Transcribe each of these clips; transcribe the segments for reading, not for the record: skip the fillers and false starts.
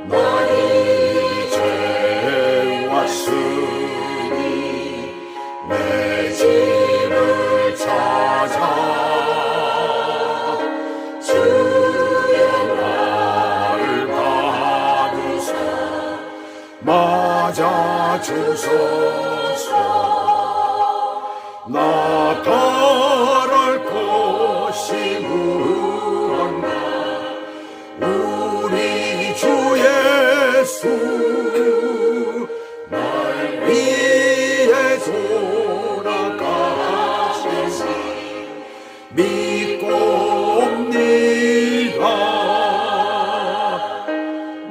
나 이제 왔으니 내 집을 찾아 주여 나를 받으사 맞아 주소서. 나 떠날 곳이 무언가 우리 주 예수 날 위해 돌아가시니 믿고 옵니다.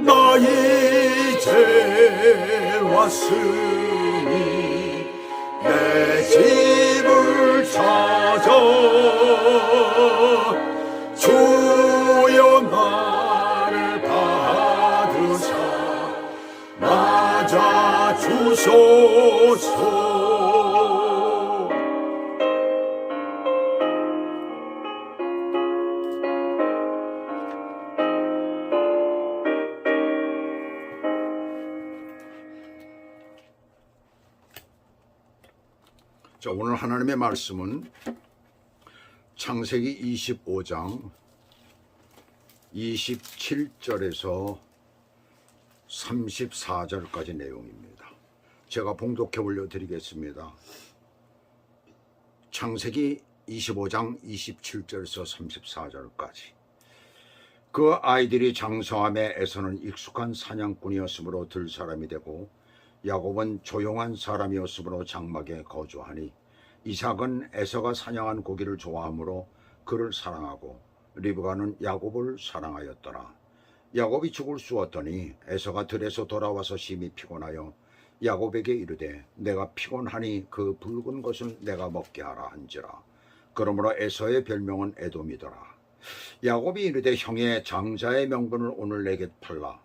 나 이제 왔으니 내 집을 찾아 주여 나를 받으사 맞아 주소서. 자, 오늘 하나님의 말씀은 창세기 25장 27절에서 34절까지 내용입니다. 제가 봉독해 올려드리겠습니다. 창세기 25장 27절에서 34절까지. 그 아이들이 장성함에 에서는 익숙한 사냥꾼이었으므로 들 사람이 되고 야곱은 조용한 사람이었으므로 장막에 거주하니 이삭은 에서가 사냥한 고기를 좋아하므로 그를 사랑하고 리브가는 야곱을 사랑하였더라. 야곱이 죽을 쑤었더니 에서가 들에서 돌아와서 심히 피곤하여 야곱에게 이르되 내가 피곤하니 그 붉은 것을 내가 먹게 하라 한지라. 그러므로 에서의 별명은 에돔이더라. 야곱이 이르되 형의 장자의 명분을 오늘 내게 팔라.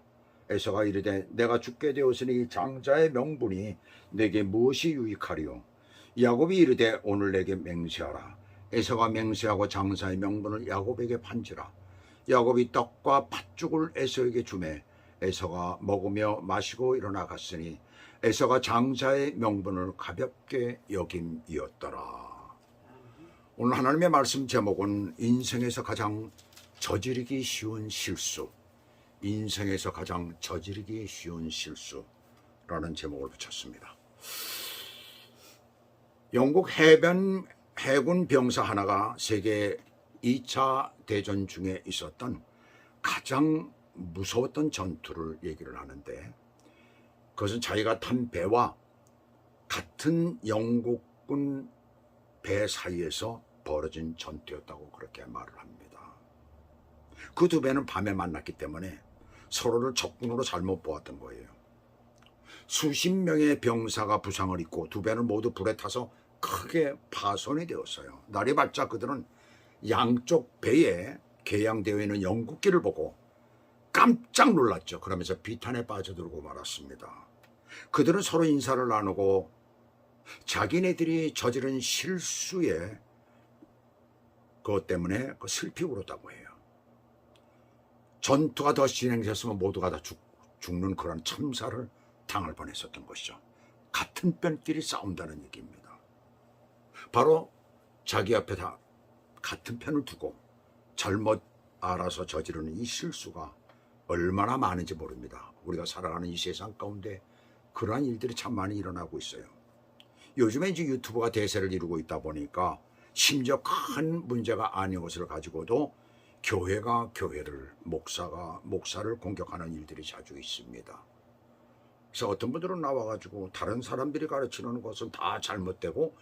에서가 이르되 내가 죽게 되었으니 장자의 명분이 내게 무엇이 유익하리요. 야곱이 이르되 오늘 내게 맹세하라. 에서가 맹세하고 장자의 명분을 야곱에게 판지라. 야곱이 떡과 팥죽을 에서에게 주매 에서가 먹으며 마시고 일어나 갔으니 에서가 장자의 명분을 가볍게 여김이었더라. 오늘 하나님의 말씀 제목은 인생에서 가장 저지르기 쉬운 실수, 인생에서 가장 저지르기 쉬운 실수라는 제목을 붙였습니다. 영국 해군 병사 하나가 세계 2차 대전 중에 있었던 가장 무서웠던 전투를 얘기를 하는데, 그것은 자기가 탄 배와 같은 영국군 배 사이에서 벌어진 전투였다고 그렇게 말을 합니다. 그 두 배는 밤에 만났기 때문에 서로를 적군으로 잘못 보았던 거예요. 수십 명의 병사가 부상을 입고 두 배는 모두 불에 타서 크게 파손이 되었어요. 날이 밝자 그들은 양쪽 배에 개양되어 있는 영국기를 보고 깜짝 놀랐죠. 그러면서 비탄에 빠져들고 말았습니다. 그들은 서로 인사를 나누고 자기네들이 저지른 실수에 그것 때문에 슬피 울었다고 해요. 전투가 더 진행됐으면 모두가 다 죽는 그런 참사를 당할 뻔했었던 것이죠. 같은 편끼리 싸운다는 얘기입니다. 바로 자기 앞에 다 같은 편을 두고 잘못 알아서 저지르는 이 실수가 얼마나 많은지 모릅니다. 우리가 살아가는 이 세상 가운데 그러한 일들이 참 많이 일어나고 있어요. 요즘에 이제 유튜브가 대세를 이루고 있다 보니까 심지어 큰 문제가 아닌 것을 가지고도 교회가 교회를, 목사가 목사를 공격하는 일들이 자주 있습니다. 그래서 어떤 분들은 나와가지고 다른 사람들이 가르치는 것은 다 잘못되고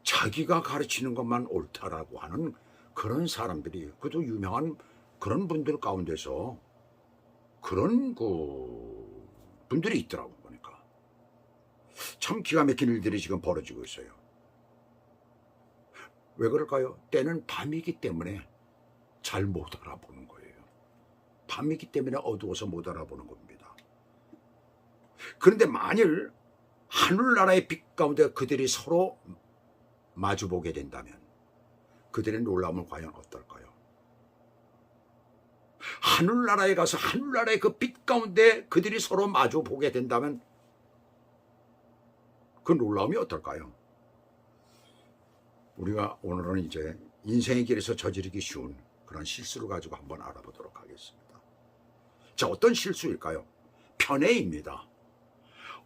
자기가 가르치는 것만 옳다라고 하는 그런 사람들이, 그도 유명한 그런 분들 가운데서 그런 분들이 있더라고. 보니까 참 기가 막힌 일들이 지금 벌어지고 있어요. 왜 그럴까요? 때는 밤이기 때문에 잘 못 알아보는 거예요. 밤이기 때문에 어두워서 못 알아보는 겁니다. 그런데 만일 하늘나라의 빛 가운데 그들이 서로 마주보게 된다면 그들의 놀라움은 과연 어떨까요? 하늘나라에 가서 하늘나라의 그 빛 가운데 그들이 서로 마주 보게 된다면 그 놀라움이 어떨까요? 우리가 오늘은 이제 인생의 길에서 저지르기 쉬운 그런 실수를 가지고 한번 알아보도록 하겠습니다. 자, 어떤 실수일까요? 편애입니다.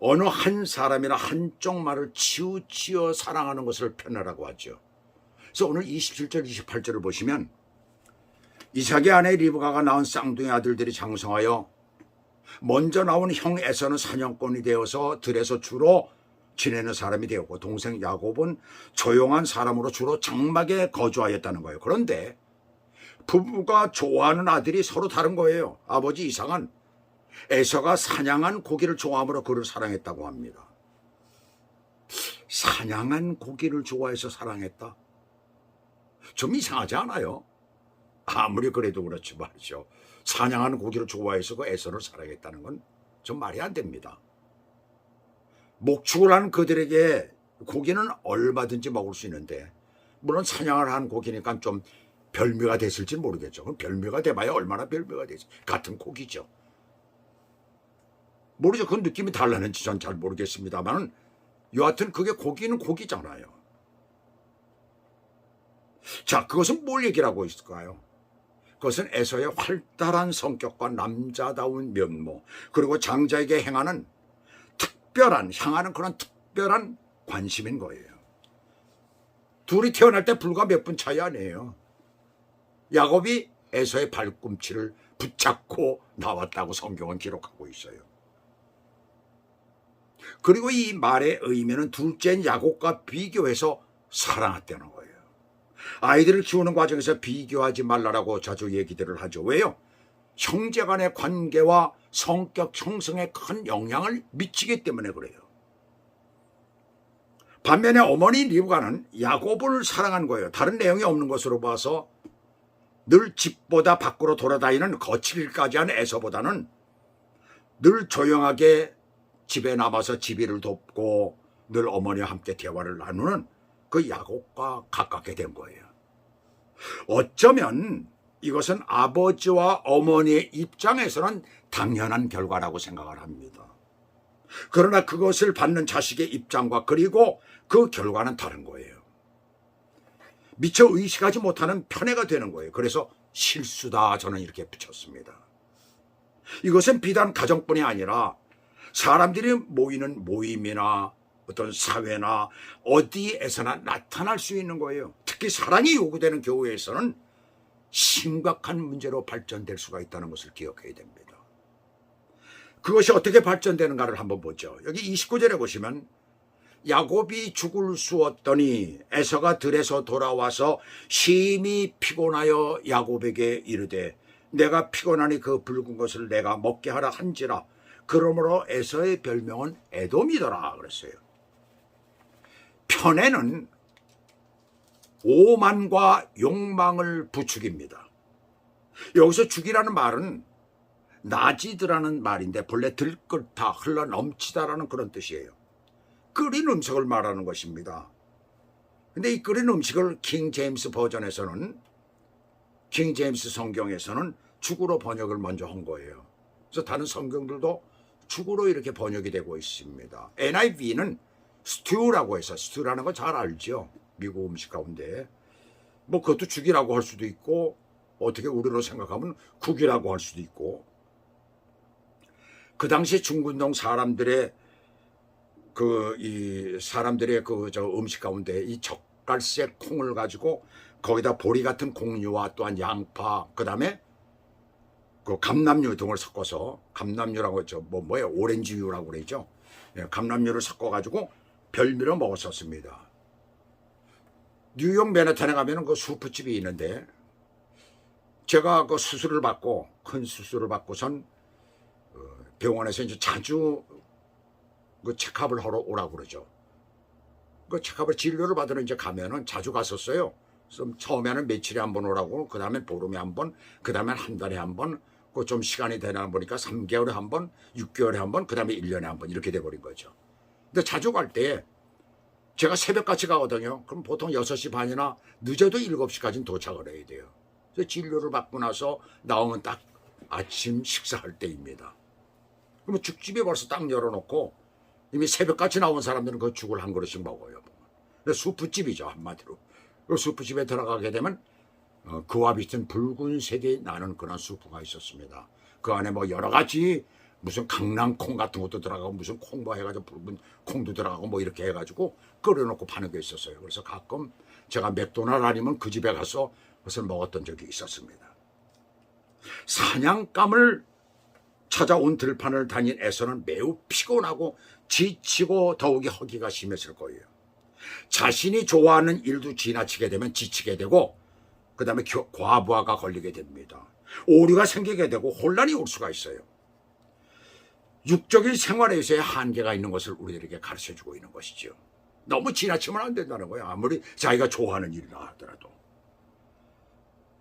어느 한 사람이나 한쪽 말을 치우치어 사랑하는 것을 편애라고 하죠. 그래서 오늘 27절 28절을 보시면 이삭의 아내 리브가가 낳은 쌍둥이 아들들이 장성하여 먼저 나온 형 에서는 사냥꾼이 되어서 들에서 주로 지내는 사람이 되었고 동생 야곱은 조용한 사람으로 주로 장막에 거주하였다는 거예요. 그런데 부부가 좋아하는 아들이 서로 다른 거예요. 아버지 이삭은 에서가 사냥한 고기를 좋아하므로 그를 사랑했다고 합니다. 사냥한 고기를 좋아해서 사랑했다? 좀 이상하지 않아요? 아무리 그래도 그렇지 말이죠. 사냥하는 고기를 좋아해서 그 에서를 사랑했다는 건 좀 말이 안 됩니다. 목축을 한 그들에게 고기는 얼마든지 먹을 수 있는데 물론 사냥을 한 고기니까 좀 별미가 됐을지 모르겠죠. 그럼 별미가 돼봐야 얼마나 별미가 되지. 같은 고기죠. 모르죠. 그 느낌이 달라는지 전 잘 모르겠습니다만 여하튼 그게 고기는 고기잖아요. 자, 그것은 뭘 얘기를 하고 있을까요? 그것은 에서의 활달한 성격과 남자다운 면모 그리고 장자에게 향하는 그런 특별한 관심인 거예요. 둘이 태어날 때 불과 몇 분 차이 아니에요. 야곱이 에서의 발꿈치를 붙잡고 나왔다고 성경은 기록하고 있어요. 그리고 이 말의 의미는 둘째인 야곱과 비교해서 사랑했다는 거예요. 아이들을 키우는 과정에서 비교하지 말라라고 자주 얘기들을 하죠. 왜요? 형제 간의 관계와 성격 형성에 큰 영향을 미치기 때문에 그래요. 반면에 어머니 리브가는 야곱을 사랑한 거예요. 다른 내용이 없는 것으로 봐서 늘 집보다 밖으로 돌아다니는 거칠기까지 한 에서보다는 늘 조용하게 집에 남아서 집일을 돕고 늘 어머니와 함께 대화를 나누는 그 야곱과 가깝게 된 거예요. 어쩌면 이것은 아버지와 어머니의 입장에서는 당연한 결과라고 생각을 합니다. 그러나 그것을 받는 자식의 입장과 그리고 그 결과는 다른 거예요. 미처 의식하지 못하는 편애가 되는 거예요. 그래서 실수다 저는 이렇게 붙였습니다. 이것은 비단 가정뿐이 아니라 사람들이 모이는 모임이나 어떤 사회나 어디에서나 나타날 수 있는 거예요. 특히 사랑이 요구되는 교회에서는 심각한 문제로 발전될 수가 있다는 것을 기억해야 됩니다. 그것이 어떻게 발전되는가를 한번 보죠. 여기 29절에 보시면 야곱이 죽을 쑤었더니 에서가 들에서 돌아와서 심히 피곤하여 야곱에게 이르되 내가 피곤하니 그 붉은 것을 내가 먹게 하라 한지라 그러므로 에서의 별명은 에돔이더라 그랬어요. 편애는 오만과 욕망을 부추깁니다. 여기서 죽이라는 말은 나지드라는 말인데 본래 들끓다 흘러넘치다라는 그런 뜻이에요. 끓인 음식을 말하는 것입니다. 근데 이 끓인 음식을 킹 제임스 버전에서는 킹 제임스 성경에서는 죽으로 번역을 먼저 한 거예요. 그래서 다른 성경들도 죽으로 이렇게 번역이 되고 있습니다. NIV는 스튜라고 해서 스튜라는 거 잘 알죠. 미국 음식 가운데 뭐 그것도 죽이라고 할 수도 있고 어떻게 우리로 생각하면 국이라고 할 수도 있고 그 당시 중군동 사람들의 음식 가운데 이 젓갈색 콩을 가지고 거기다 보리 같은 곡류와 또한 양파 그다음에 그 감람류 등을 섞어서 감람류라고 했죠. 뭐예요? 오렌지유라고 그러죠. 감람류를 섞어 가지고 별미로 먹었었습니다. 뉴욕 맨하탄에 가면은 그 수프집이 있는데 제가 그 수술을 받고 큰 수술을 받고선 병원에서 이제 자주 그 체크업을 하러 오라고 그러죠. 그 체크업을 진료를 받으러 이제 가면은 자주 갔었어요. 그래서 처음에는 며칠에 한 번 오라고, 그 다음에 보름에 한 번, 그 다음에 한 달에 한 번, 그 좀 시간이 되나 보니까 3개월에 한 번, 6개월에 한 번, 그 다음에 1년에 한 번 이렇게 돼버린 거죠. 근데 자주 갈 때 제가 새벽같이 가거든요. 그럼 보통 6시 반이나 늦어도 7시까지는 도착을 해야 돼요. 그래서 진료를 받고 나서 나오면 딱 아침 식사할 때입니다. 그러면 죽집이 벌써 딱 열어놓고 이미 새벽같이 나온 사람들은 그 죽을 한 그릇씩 먹어요. 수프집이죠, 한마디로. 그 수프집에 들어가게 되면 그와 비슷한 붉은색이 나는 그런 수프가 있었습니다. 그 안에 뭐 여러 가지 무슨 강낭콩 같은 것도 들어가고 무슨 콩뭐 해가지고 붉은 콩도 들어가고 뭐 이렇게 해가지고 끓여놓고 파는 게 있었어요. 그래서 가끔 제가 맥도날드 아니면 그 집에 가서 그것을 먹었던 적이 있었습니다. 사냥감을 찾아온 들판을 다닌 에서는 매우 피곤하고 지치고 더욱이 허기가 심했을 거예요. 자신이 좋아하는 일도 지나치게 되면 지치게 되고 그 다음에 과부하가 걸리게 됩니다. 오류가 생기게 되고 혼란이 올 수가 있어요. 육적인 생활에서의 한계가 있는 것을 우리들에게 가르쳐주고 있는 것이죠. 너무 지나치면 안 된다는 거예요. 아무리 자기가 좋아하는 일이라 하더라도.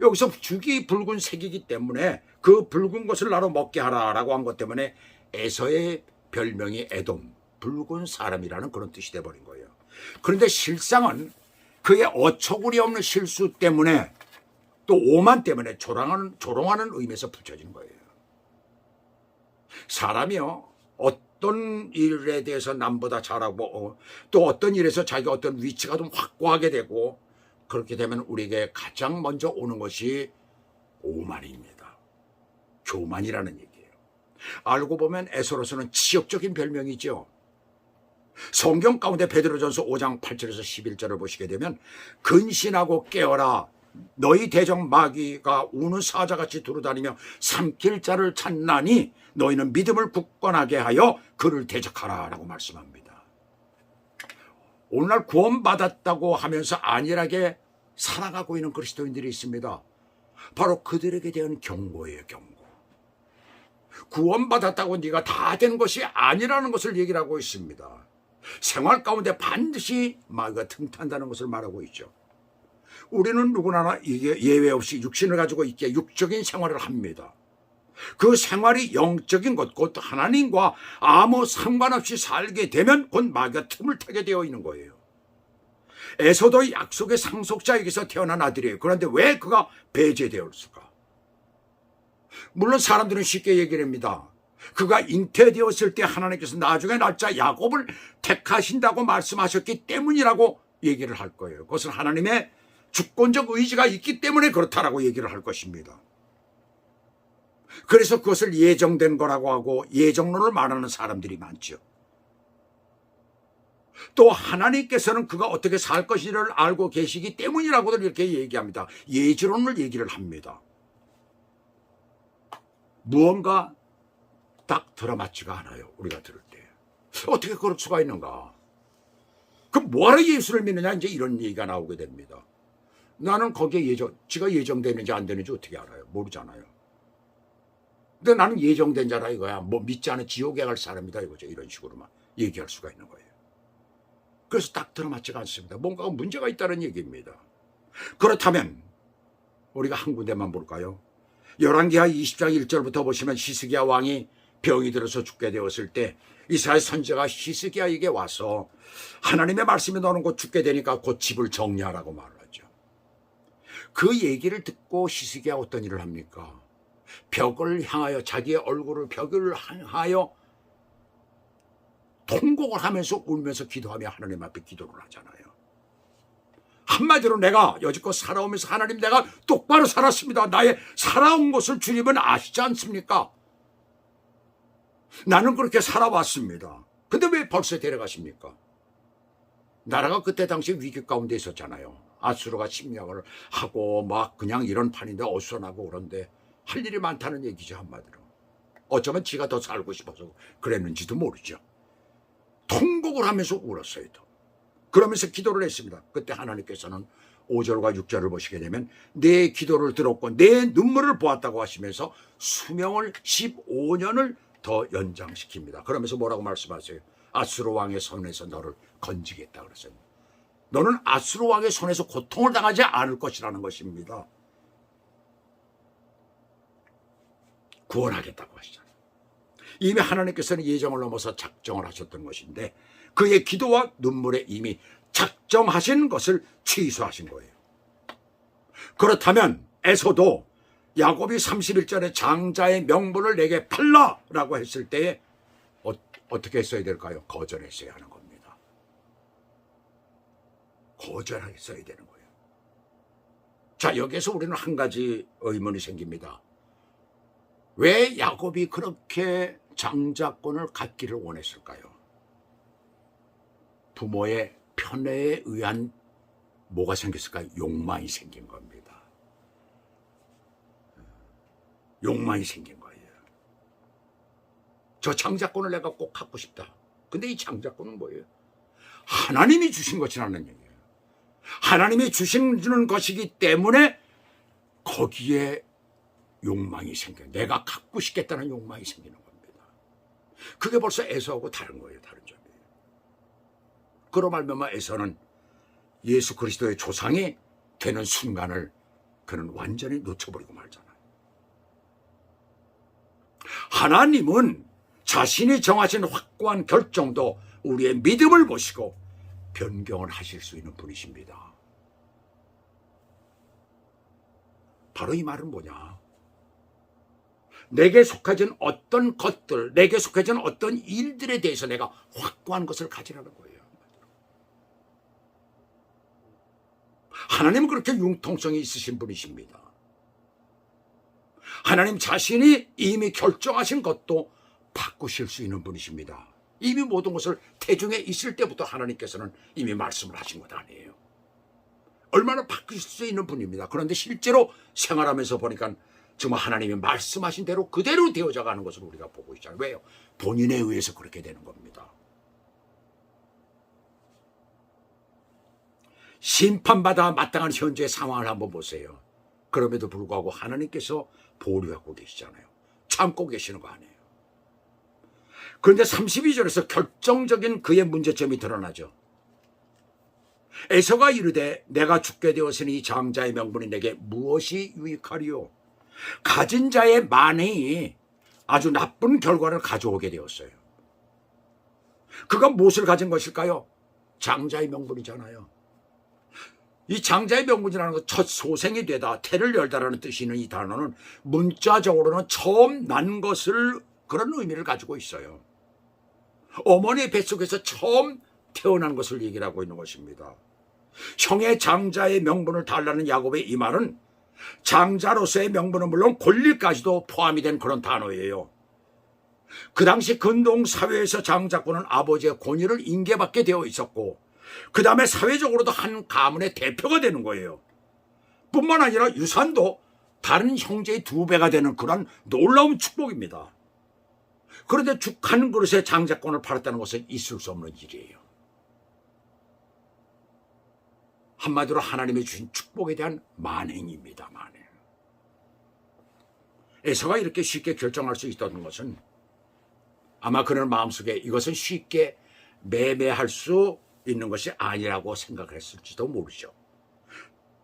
여기서 죽이 붉은색이기 때문에 그 붉은 것을 나로 먹게 하라라고 한 것 때문에 에서의 별명이 에돔, 붉은 사람이라는 그런 뜻이 돼버린 거예요. 그런데 실상은 그의 어처구니 없는 실수 때문에 또 오만 때문에 조롱하는 의미에서 붙여지는 거예요. 사람이요, 어떤 일에 대해서 남보다 잘하고 또 어떤 일에서 자기가 어떤 위치가 좀 확고하게 되고 그렇게 되면 우리에게 가장 먼저 오는 것이 오만입니다. 교만이라는 얘기예요. 알고 보면 에서로서는 지역적인 별명이죠. 성경 가운데 베드로전서 5장 8절에서 11절을 보시게 되면 근신하고 깨어라 너희 대적 마귀가 우는 사자같이 두루다니며 삼킬 자를 찾나니 너희는 믿음을 굳건하게 하여 그를 대적하라 라고 말씀합니다. 오늘날 구원받았다고 하면서 안일하게 살아가고 있는 그리스도인들이 있습니다. 바로 그들에게 대한 경고예요. 경고. 구원받았다고 네가 다 된 것이 아니라는 것을 얘기를 하고 있습니다. 생활 가운데 반드시 마귀가 틈탄다는 것을 말하고 있죠. 우리는 누구나 이게 예외 없이 육신을 가지고 있기에 육적인 생활을 합니다. 그 생활이 영적인 것, 곧 하나님과 아무 상관없이 살게 되면 곧 마귀가 틈을 타게 되어 있는 거예요. 에서도 약속의 상속자에게서 태어난 아들이에요. 그런데 왜 그가 배제되었을까? 물론 사람들은 쉽게 얘기를 합니다. 그가 잉태되었을 때 하나님께서 나중에 날짜 야곱을 택하신다고 말씀하셨기 때문이라고 얘기를 할 거예요. 그것은 하나님의 주권적 의지가 있기 때문에 그렇다라고 얘기를 할 것입니다. 그래서 그것을 예정된 거라고 하고 예정론을 말하는 사람들이 많죠. 또 하나님께서는 그가 어떻게 살 것인지를 알고 계시기 때문이라고들 이렇게 얘기합니다. 예지론을 얘기를 합니다. 무언가 딱 들어맞지가 않아요. 우리가 들을 때. 어떻게 그럴 수가 있는가? 그럼 뭐하러 예수를 믿느냐? 이제 이런 얘기가 나오게 됩니다. 나는 거기에 지가 예정되는지 안 되는지 어떻게 알아요? 모르잖아요. 근데 나는 예정된 자라 이거야. 뭐 믿지 않은 지옥에 갈 사람이다 이거죠. 이런 식으로만 얘기할 수가 있는 거예요. 그래서 딱 들어맞지가 않습니다. 뭔가 문제가 있다는 얘기입니다. 그렇다면 우리가 한 군데만 볼까요? 열왕기하 20장 1절부터 보시면 히스기야 왕이 병이 들어서 죽게 되었을 때 이스라엘 선지자가 히스기야에게 와서 하나님의 말씀이 너는 곧 죽게 되니까 곧 집을 정리하라고 말을 하죠. 그 얘기를 듣고 히스기야 어떤 일을 합니까? 벽을 향하여 자기의 얼굴을 벽을 향하여 통곡을 하면서 울면서 기도하며 하나님 앞에 기도를 하잖아요. 한마디로 내가 여지껏 살아오면서 하나님 내가 똑바로 살았습니다. 나의 살아온 것을 주님은 아시지 않습니까? 나는 그렇게 살아왔습니다. 근데 왜 벌써 데려가십니까? 나라가 그때 당시 위기 가운데 있었잖아요. 아수르가 침략을 하고 막 그냥 이런 판인데 어수선하고 그런데 할 일이 많다는 얘기죠. 한마디로. 어쩌면 지가 더 살고 싶어서 그랬는지도 모르죠. 통곡을 하면서 울었어요. 또. 그러면서 기도를 했습니다. 그때 하나님께서는 5절과 6절을 보시게 되면 내 기도를 들었고 내 눈물을 보았다고 하시면서 수명을 15년을 더 연장시킵니다. 그러면서 뭐라고 말씀하세요? 아수르 왕의 손에서 너를 건지겠다 그랬어요. 너는 아수르 왕의 손에서 고통을 당하지 않을 것이라는 것입니다. 구원하겠다고 하시잖아요. 이미 하나님께서는 예정을 넘어서 작정을 하셨던 것인데 그의 기도와 눈물에 이미 작정하신 것을 취소하신 거예요. 그렇다면 에서도 야곱이 31절에 장자의 명분을 내게 팔라라고 했을 때에 어떻게 했어야 될까요? 거절했어야 하는 겁니다. 거절했어야 되는 거예요. 자, 여기에서 우리는 한 가지 의문이 생깁니다. 왜 야곱이 그렇게 장자권을 갖기를 원했을까요? 부모의 편애에 의한 뭐가 생겼을까요? 욕망이 생긴 겁니다. 욕망이 생긴 거예요. 저 장자권을 내가 꼭 갖고 싶다. 근데 이 장자권은 뭐예요? 하나님이 주신 것이라는 얘기예요. 하나님이 주시는 것이기 때문에 거기에 욕망이 생겨요. 내가 갖고 싶겠다는 욕망이 생기는 겁니다. 그게 벌써 에서하고 다른 거예요. 다른 점이에요. 그로 말미암아 에서는 예수 그리스도의 조상이 되는 순간을 그는 완전히 놓쳐버리고 말잖아요. 하나님은 자신이 정하신 확고한 결정도 우리의 믿음을 보시고 변경을 하실 수 있는 분이십니다. 바로 이 말은 뭐냐? 내게 속해진 어떤 것들, 내게 속해진 어떤 일들에 대해서 내가 확고한 것을 가지라는 거예요. 하나님은 그렇게 융통성이 있으신 분이십니다. 하나님 자신이 이미 결정하신 것도 바꾸실 수 있는 분이십니다. 이미 모든 것을 태중에 있을 때부터 하나님께서는 이미 말씀을 하신 것 아니에요. 얼마나 바꾸실 수 있는 분입니다. 그런데 실제로 생활하면서 보니까 정말 하나님이 말씀하신 대로 그대로 되어져 가는 것을 우리가 보고 있잖아요. 왜요? 본인에 의해서 그렇게 되는 겁니다. 심판받아 마땅한 현재의 상황을 한번 보세요. 그럼에도 불구하고 하나님께서 보류하고 계시잖아요. 참고 계시는 거 아니에요. 그런데 32절에서 결정적인 그의 문제점이 드러나죠. 에서가 이르되 내가 죽게 되었으니 이 장자의 명분이 내게 무엇이 유익하리요? 가진 자의 만행이 아주 나쁜 결과를 가져오게 되었어요. 그가 무엇을 가진 것일까요? 장자의 명분이잖아요. 이 장자의 명분이라는 것, 첫 소생이 되다, 태를 열다라는 뜻이 있는 이 단어는 문자적으로는 처음 난 것을, 그런 의미를 가지고 있어요. 어머니의 뱃속에서 처음 태어난 것을 얘기를 하고 있는 것입니다. 형의 장자의 명분을 달라는 야곱의 이 말은 장자로서의 명분은 물론 권리까지도 포함이 된 그런 단어예요. 그 당시 근동 사회에서 장자권은 아버지의 권위를 인계받게 되어 있었고, 그 다음에 사회적으로도 한 가문의 대표가 되는 거예요. 뿐만 아니라 유산도 다른 형제의 2배가 되는 그런 놀라운 축복입니다. 그런데 죽 한 그릇에 장자권을 팔았다는 것은 있을 수 없는 일이에요. 한마디로 하나님이 주신 축복에 대한 만행입니다. 만행. 에서가 이렇게 쉽게 결정할 수 있다는 것은 아마 그는 마음속에 이것은 쉽게 매매할 수 있는 것이 아니라고 생각했을지도 모르죠.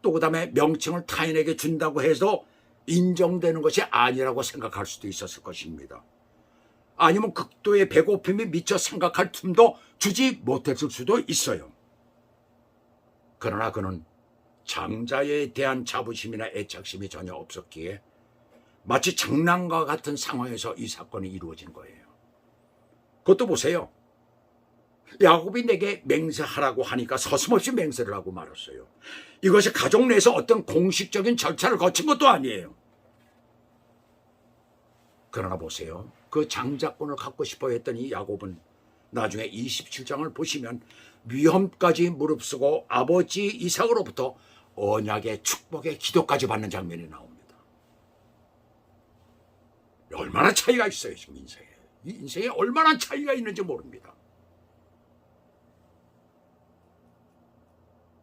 또 그 다음에 명칭을 타인에게 준다고 해서 인정되는 것이 아니라고 생각할 수도 있었을 것입니다. 아니면 극도의 배고픔이 미쳐 생각할 틈도 주지 못했을 수도 있어요. 그러나 그는 장자에 대한 자부심이나 애착심이 전혀 없었기에 마치 장난과 같은 상황에서 이 사건이 이루어진 거예요. 그것도 보세요. 야곱이 내게 맹세하라고 하니까 서슴없이 맹세를 하고 말았어요. 이것이 가족 내에서 어떤 공식적인 절차를 거친 것도 아니에요. 그러나 보세요. 그 장자권을 갖고 싶어 했던 이 야곱은 나중에 27장을 보시면 위험까지 무릅쓰고 아버지 이삭으로부터 언약의 축복의 기도까지 받는 장면이 나옵니다. 얼마나 차이가 있어요, 지금 인생에. 이 인생에 얼마나 차이가 있는지 모릅니다.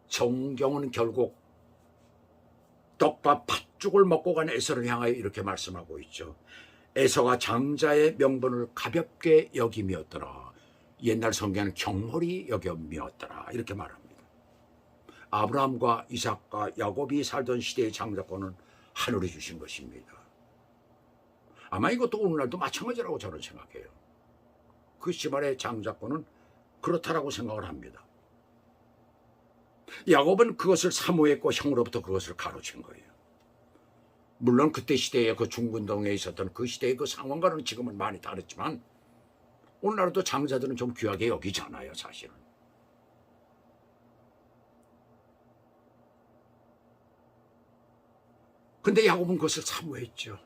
성경은 결국 떡밥 팥죽을 먹고 간 에서를 향하여 이렇게 말씀하고 있죠. 에서가 장자의 명분을 가볍게 여김이었더라. 옛날 성경은 경홀히 여김이었더라. 이렇게 말합니다. 아브라함과 이삭과 야곱이 살던 시대의 장자권은 하늘이 주신 것입니다. 아마 이것도 오늘날도 마찬가지라고 저는 생각해요. 그 시발의 장자권은 그렇다라고 생각을 합니다. 야곱은 그것을 사모했고 형으로부터 그것을 가로챈 거예요. 물론 그때 시대에 그 중군동에 있었던 그 시대의 그 상황과는 지금은 많이 다르지만 오늘날도 장자들은 좀 귀하게 여기잖아요, 사실은. 근데 야곱은 그것을 사모했죠.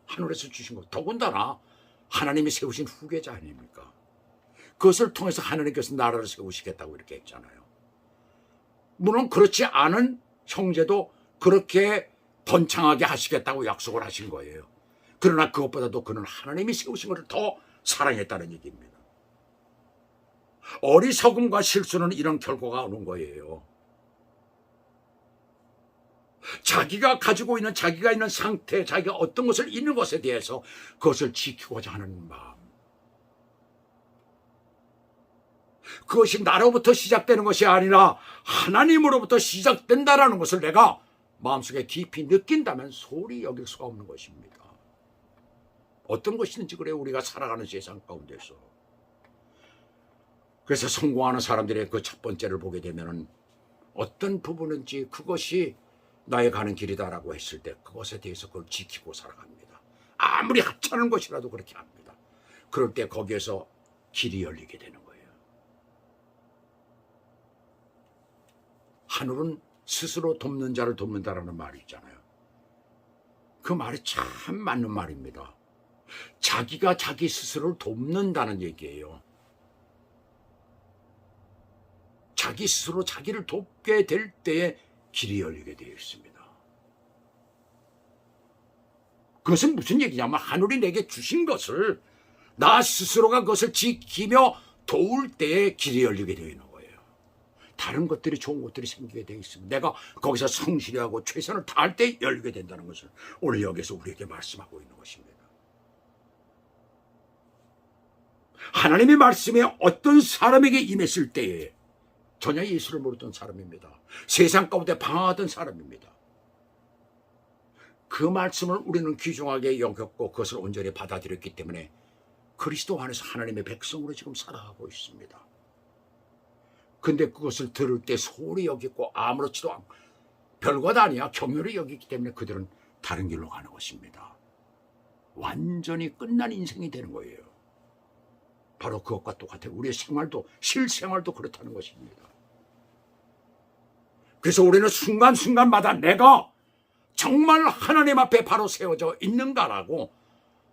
하늘에서 주신 것. 더군다나 하나님이 세우신 후계자 아닙니까? 그것을 통해서 하나님께서 나라를 세우시겠다고 이렇게 했잖아요. 물론 그렇지 않은 형제도 그렇게 번창하게 하시겠다고 약속을 하신 거예요. 그러나 그것보다도 그는 하나님이 세우신 것을 더 사랑했다는 얘기입니다. 어리석음과 실수는 이런 결과가 오는 거예요. 자기가 가지고 있는, 자기가 있는 상태, 자기가 어떤 것을 있는 것에 대해서 그것을 지키고자 하는 마음. 그것이 나로부터 시작되는 것이 아니라 하나님으로부터 시작된다라는 것을 내가 마음속에 깊이 느낀다면 소홀히 여길 수가 없는 것입니다. 어떤 것이든지 그래요, 우리가 살아가는 세상 가운데서. 그래서 성공하는 사람들의 그 첫 번째를 보게 되면은 어떤 부분인지 그것이 나의 가는 길이다라고 했을 때 그것에 대해서 그걸 지키고 살아갑니다. 아무리 하찮은 것이라도 그렇게 합니다. 그럴 때 거기에서 길이 열리게 되는 거예요. 하늘은 스스로 돕는 자를 돕는다라는 말이 있잖아요. 그 말이 참 맞는 말입니다. 자기가 자기 스스로를 돕는다는 얘기예요. 자기 스스로 자기를 돕게 될 때에 길이 열리게 되어 있습니다. 그것은 무슨 얘기냐면 하늘이 내게 주신 것을 나 스스로가 그것을 지키며 도울 때에 길이 열리게 되어 있는 거예요. 다른 것들이, 좋은 것들이 생기게 되어 있습니다. 내가 거기서 성실히 하고 최선을 다할 때 열리게 된다는 것을 오늘 여기서 우리에게 말씀하고 있는 것입니다. 하나님의 말씀에 어떤 사람에게 임했을 때에 전혀 예수를 모르던 사람입니다. 세상 가운데 방황하던 사람입니다. 그 말씀을 우리는 귀중하게 여겼고 그것을 온전히 받아들였기 때문에 그리스도 안에서 하나님의 백성으로 지금 살아가고 있습니다. 근데 그것을 들을 때 소홀히 여기고 아무렇지도 않고 별것 아니야 경멸히 여기기 때문에 그들은 다른 길로 가는 것입니다. 완전히 끝난 인생이 되는 거예요. 바로 그것과 똑같아요. 우리의 생활도, 실생활도 그렇다는 것입니다. 그래서 우리는 순간순간마다 내가 정말 하나님 앞에 바로 세워져 있는가라고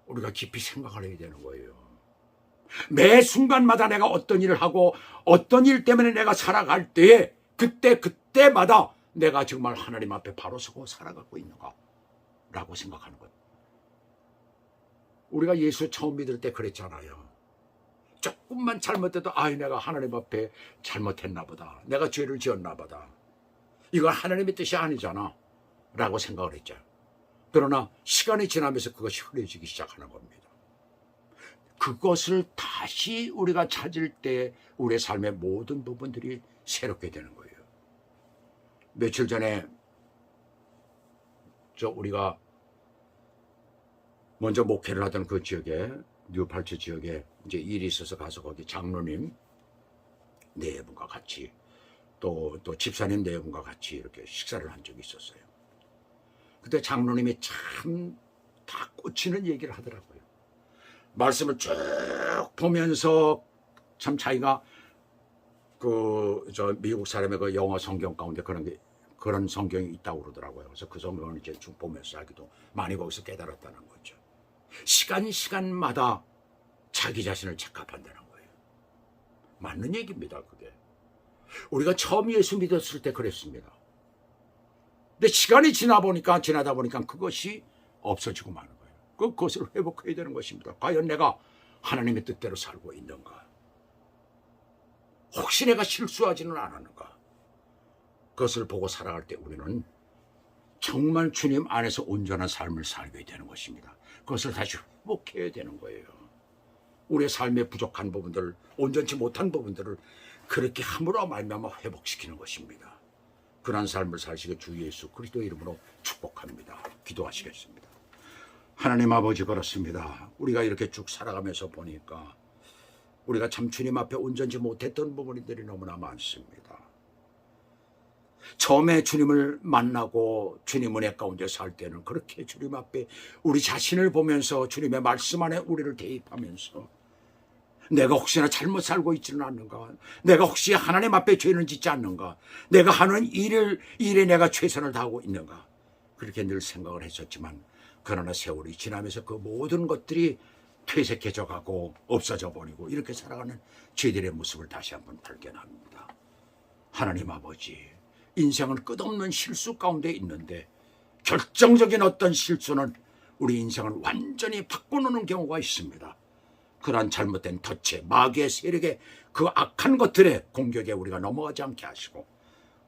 우리가 깊이 생각을 해야 되는 거예요. 매 순간마다 내가 어떤 일을 하고 어떤 일 때문에 내가 살아갈 때에 그때마다 내가 정말 하나님 앞에 바로 서고 살아가고 있는가 라고 생각하는 거예요. 우리가 예수 처음 믿을 때 그랬잖아요. 조금만 잘못해도 내가 하나님 앞에 잘못했나 보다. 내가 죄를 지었나 보다. 이건 하나님의 뜻이 아니잖아 라고 생각을 했죠. 그러나 시간이 지나면서 그것이 흐려지기 시작하는 겁니다. 그것을 다시 우리가 찾을 때 우리의 삶의 모든 부분들이 새롭게 되는 거예요. 며칠 전에 우리가 먼저 목회를 하던 그 지역에, 뉴팔츠 지역에 이제 일이 있어서 가서 거기 장로님 네 분과 같이 또 집사님 네 분과 같이 이렇게 식사를 한 적이 있었어요. 그때 장로님이 참 다 꽂히는 얘기를 하더라고요. 말씀을 쭉 보면서 참 자기가 미국 사람의 그 영어 성경 가운데 그런 성경이 있다고 그러더라고요. 그래서 그 성경을 이제 쭉 보면서 자기도 많이 거기서 깨달았다는 거죠. 시간마다 자기 자신을 체크한다는 거예요. 맞는 얘기입니다, 그게. 우리가 처음 예수 믿었을 때 그랬습니다. 근데 시간이 지나다 보니까 그것이 없어지고 마는 거예요. 그것을 회복해야 되는 것입니다. 과연 내가 하나님의 뜻대로 살고 있는가? 혹시 내가 실수하지는 않았는가? 그것을 보고 살아갈 때 우리는 정말 주님 안에서 온전한 삶을 살게 되는 것입니다. 그것을 다시 회복해야 되는 거예요. 우리의 삶의 부족한 부분들, 온전치 못한 부분들을 그렇게 함으로 말미암아 회복시키는 것입니다. 그런 삶을 사시게 주 예수 그리스도의 이름으로 축복합니다. 기도하시겠습니다. 하나님 아버지, 그렇습니다. 우리가 이렇게 쭉 살아가면서 보니까 우리가 참 주님 앞에 온전치 못했던 부분들이 너무나 많습니다. 처음에 주님을 만나고 주님 은혜 가운데 살 때는 그렇게 주님 앞에 우리 자신을 보면서 주님의 말씀 안에 우리를 대입하면서 내가 혹시나 잘못 살고 있지는 않는가, 내가 혹시 하나님 앞에 죄는 짓지 않는가, 내가 하는 일에 내가 최선을 다하고 있는가, 그렇게 늘 생각을 했었지만 그러나 세월이 지나면서 그 모든 것들이 퇴색해져 가고 없어져 버리고 이렇게 살아가는 죄들의 모습을 다시 한번 발견합니다. 하나님 아버지, 인생은 끝없는 실수 가운데 있는데 결정적인 어떤 실수는 우리 인생을 완전히 바꿔놓는 경우가 있습니다. 그러한 잘못된 덫에 마귀의 세력의 그 악한 것들의 공격에 우리가 넘어가지 않게 하시고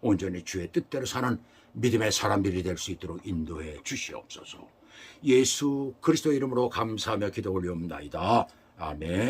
온전히 주의 뜻대로 사는 믿음의 사람들이 될 수 있도록 인도해 주시옵소서. 예수 그리스도 이름으로 감사하며 기도 올리옵나이다. 아멘.